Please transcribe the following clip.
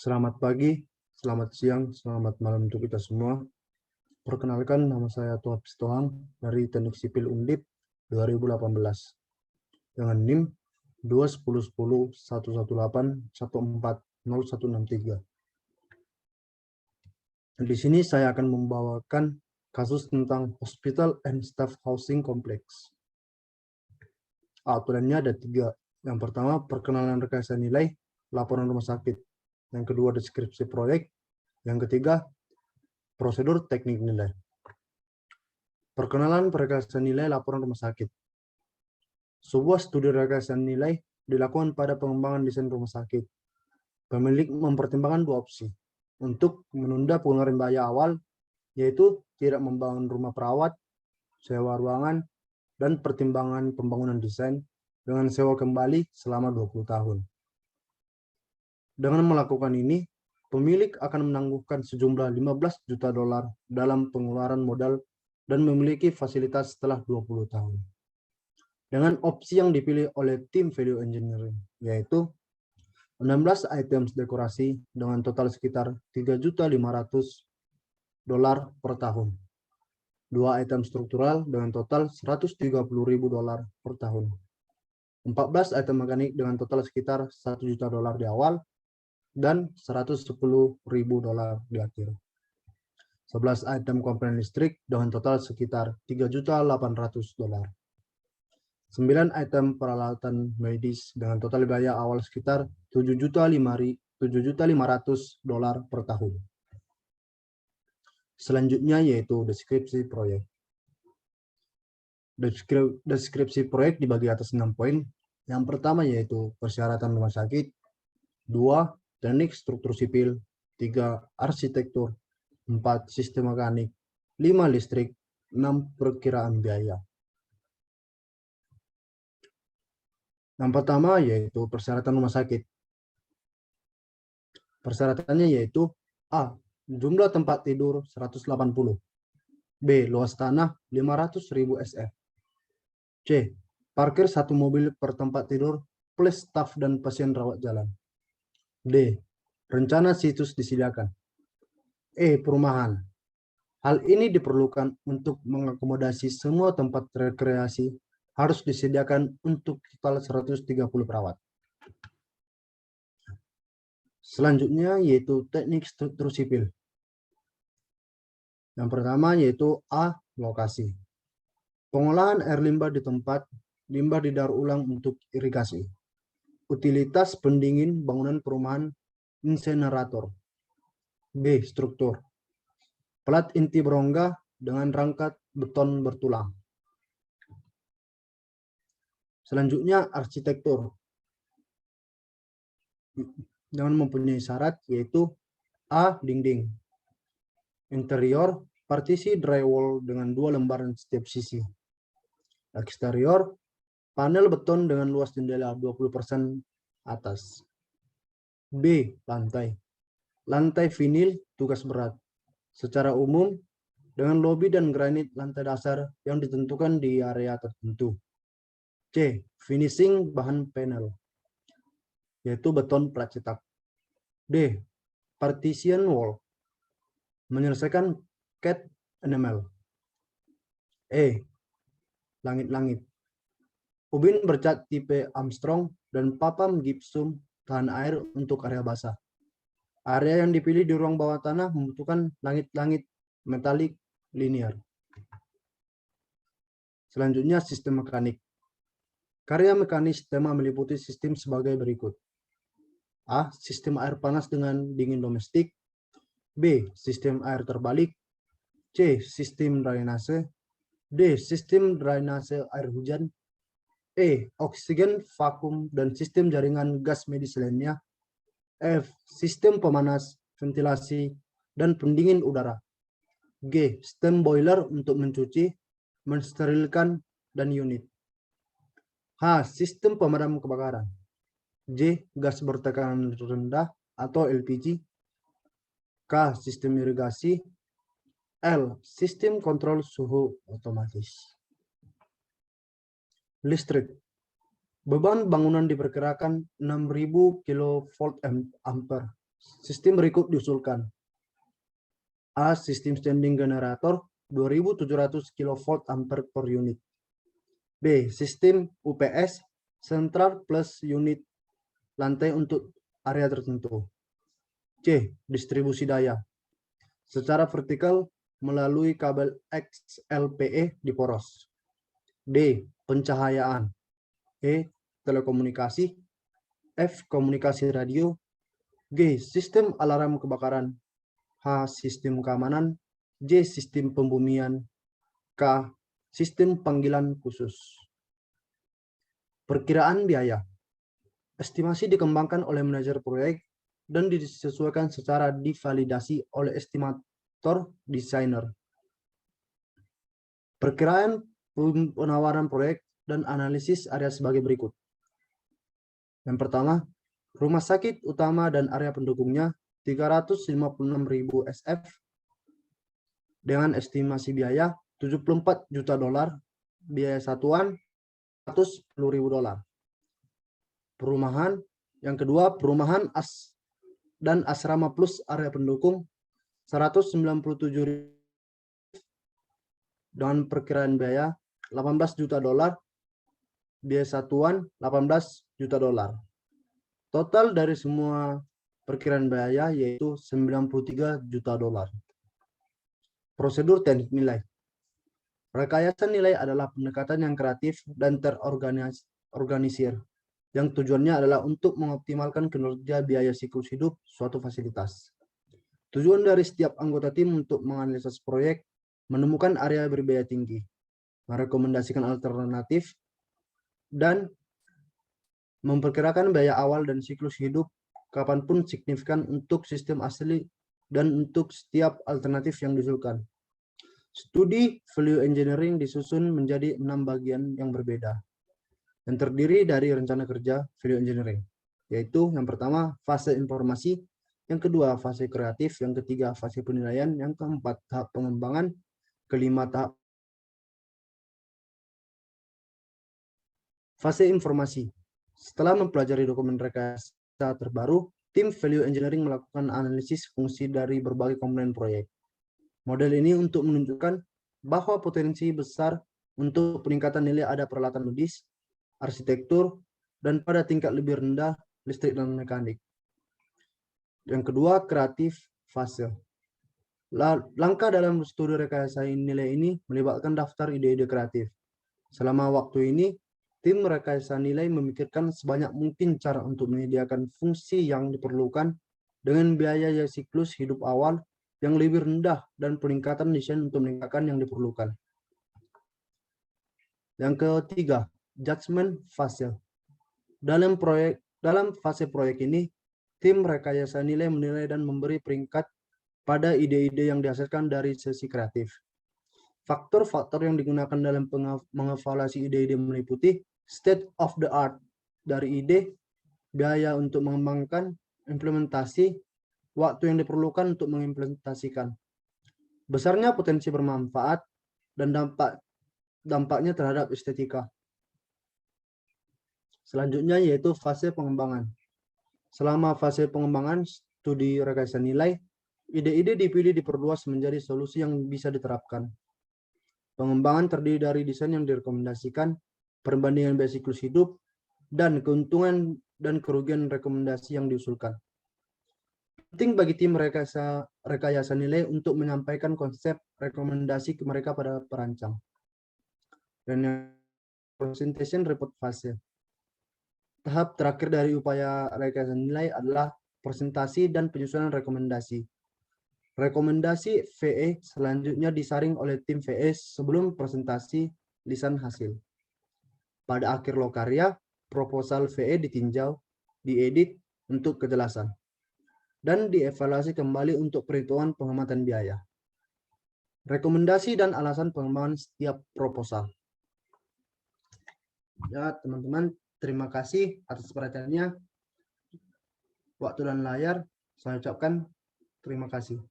Selamat pagi, selamat siang, selamat malam untuk kita semua. Perkenalkan, nama saya Tuap Sitohang dari Teknik Sipil Undip 2018 dengan NIM 2101011814063. Di sini saya akan membawakan kasus tentang Hospital and Staff Housing Complex. Aturannya ada 3. Yang pertama, perkenalan rekayasa nilai laporan rumah sakit. Yang kedua, deskripsi proyek. Yang ketiga, prosedur teknik nilai. Perkenalan rekayasa nilai laporan rumah sakit. Sebuah studi rekayasa nilai dilakukan pada pengembangan desain rumah sakit. Pemilik mempertimbangkan 2 opsi untuk menunda pengeluaran biaya awal, yaitu tidak membangun rumah perawat, sewa ruangan, dan pertimbangan pembangunan desain dengan sewa kembali selama 20 tahun. Dengan melakukan ini, pemilik akan menangguhkan sejumlah $15 juta dalam pengeluaran modal dan memiliki fasilitas setelah 20 tahun. Dengan opsi yang dipilih oleh tim value engineering, yaitu 16 items dekorasi dengan total sekitar $3.500 per tahun. 2 item struktural dengan total $130.000 per tahun. 14 item mekanik dengan total sekitar $1 juta di awal dan $110.000 di akhir. 11 item komponen listrik dengan total sekitar $3.800. 9 item peralatan medis dengan total biaya awal sekitar $7.500 per tahun. Selanjutnya yaitu deskripsi proyek. Deskripsi proyek dibagi atas 6 poin. Yang pertama yaitu persyaratan rumah sakit, 2. Teknik struktur sipil, 3. Arsitektur, 4. Sistem mekanik, 5. Listrik, 6. Perkiraan biaya. Yang pertama yaitu persyaratan rumah sakit. Persyaratannya yaitu A. Jumlah tempat tidur 180. B. Luas tanah 500.000 SF. C. Parkir 1 mobil per tempat tidur plus staf dan pasien rawat jalan. D. Rencana situs disediakan. E. Perumahan. Hal ini diperlukan untuk mengakomodasi semua tempat rekreasi harus disediakan untuk total 130 perawat. Selanjutnya yaitu teknik struktur sipil. Yang pertama yaitu A. Lokasi. Pengolahan air limbah di tempat limbah didaur ulang untuk irigasi. Utilitas pendingin bangunan perumahan insenerator. B. Struktur. Plat inti berongga dengan rangka beton bertulang. Selanjutnya arsitektur. Dengan mempunyai syarat yaitu A. Dinding. Interior, partisi drywall dengan 2 lembaran setiap sisi. Eksterior, panel beton dengan luas jendela 20% atas. B. Lantai. Lantai vinil tugas berat. Secara umum, dengan lobi dan granit lantai dasar yang ditentukan di area tertentu. C. Finishing bahan panel, yaitu beton plat cetak. D. Partition wall, menyelesaikan cat enamel. E. Langit-langit. Ubin bercat tipe Armstrong dan papan gipsum tahan air untuk area basah. Area yang dipilih di ruang bawah tanah membutuhkan langit-langit metalik linear. Selanjutnya sistem mekanik. Karya mekanis tema meliputi sistem sebagai berikut. A. Sistem air panas dengan dingin domestik. B. Sistem air terbalik. C. Sistem drainase. D. Sistem drainase air hujan. E. Oksigen, vakum, dan sistem jaringan gas medis lainnya. F. Sistem pemanas, ventilasi, dan pendingin udara. G. Steam boiler untuk mencuci, mensterilkan, dan unit. H. Sistem pemadam kebakaran. J. Gas bertekanan rendah atau LPG. K. Sistem irigasi. L. Sistem kontrol suhu otomatis. Listrik. Beban bangunan diperkirakan 6.000 kV ampere Sistem berikut diusulkan. A. Sistem standing generator 2700 kV ampere per unit. B. Sistem UPS sentral plus unit lantai untuk area tertentu. C. Distribusi daya secara vertikal melalui kabel XLPE di poros. D. Pencahayaan. E. Telekomunikasi. F. Komunikasi radio. G. Sistem alarm kebakaran. H. Sistem keamanan. J. Sistem pembumian. K. Sistem panggilan khusus. Perkiraan biaya. Estimasi dikembangkan oleh manajer proyek dan disesuaikan secara divalidasi oleh estimator desainer. Perkiraan penawaran proyek dan analisis area sebagai berikut. Yang pertama, rumah sakit utama dan area pendukungnya 356.000 SF dengan estimasi biaya 74 juta dolar, biaya satuan 110.000 dolar. Perumahan, yang kedua, perumahan dan asrama plus area pendukung 197.000 dengan perkiraan biaya 18 juta dolar, biaya satuan 18 juta dolar. Total dari semua perkiraan biaya yaitu 93 juta dolar. Prosedur teknik nilai. Rekayasa nilai adalah pendekatan yang kreatif dan terorganisir, yang tujuannya adalah untuk mengoptimalkan kinerja biaya siklus hidup suatu fasilitas. Tujuan dari setiap anggota tim untuk menganalisis proyek, menemukan area berbiaya tinggi, merekomendasikan alternatif, dan memperkirakan biaya awal dan siklus hidup kapanpun signifikan untuk sistem asli dan untuk setiap alternatif yang diusulkan. Studi value engineering disusun menjadi 6 bagian yang berbeda, yang terdiri dari rencana kerja value engineering, yaitu yang pertama fase informasi, yang kedua fase kreatif, yang ketiga fase penilaian, yang keempat tahap pengembangan, kelima tahap fase informasi. Setelah mempelajari dokumen rekayasa terbaru, tim value engineering melakukan analisis fungsi dari berbagai komponen proyek. Model ini untuk menunjukkan bahwa potensi besar untuk peningkatan nilai ada peralatan medis, arsitektur, dan pada tingkat lebih rendah listrik dan mekanik. Yang kedua, kreatif fase. Langkah dalam studi rekayasa nilai ini melibatkan daftar ide-ide kreatif. Selama waktu ini, tim rekayasa nilai memikirkan sebanyak mungkin cara untuk menyediakan fungsi yang diperlukan dengan biaya siklus hidup awal yang lebih rendah dan peningkatan desain untuk meningkatkan yang diperlukan. Yang ketiga, judgment fase. Dalam fase proyek ini, tim rekayasa nilai menilai dan memberi peringkat pada ide-ide yang dihasilkan dari sesi kreatif. Faktor-faktor yang digunakan dalam mengevaluasi ide-ide meliputi state of the art dari ide, biaya untuk mengembangkan, implementasi, waktu yang diperlukan untuk mengimplementasikan, besarnya potensi bermanfaat, dan dampaknya terhadap estetika. Selanjutnya yaitu fase pengembangan. Selama fase pengembangan studi rekayasa nilai, ide-ide dipilih diperluas menjadi solusi yang bisa diterapkan. Pengembangan terdiri dari desain yang direkomendasikan, perbandingan biaya siklus hidup, dan keuntungan dan kerugian rekomendasi yang diusulkan. Penting bagi tim rekayasa nilai untuk menyampaikan konsep rekomendasi ke mereka pada perancang. Dan yang presentation report fase. Tahap terakhir dari upaya rekayasa nilai adalah presentasi dan penyusunan rekomendasi. Rekomendasi VE selanjutnya disaring oleh tim VE sebelum presentasi lisan hasil. Pada akhir lokarya, proposal VE ditinjau, diedit untuk kejelasan, dan dievaluasi kembali untuk perhitungan penghematan biaya. Rekomendasi dan alasan pengembangan setiap proposal. Ya, teman-teman, terima kasih atas perhatiannya. Waktu dan layar, saya ucapkan terima kasih.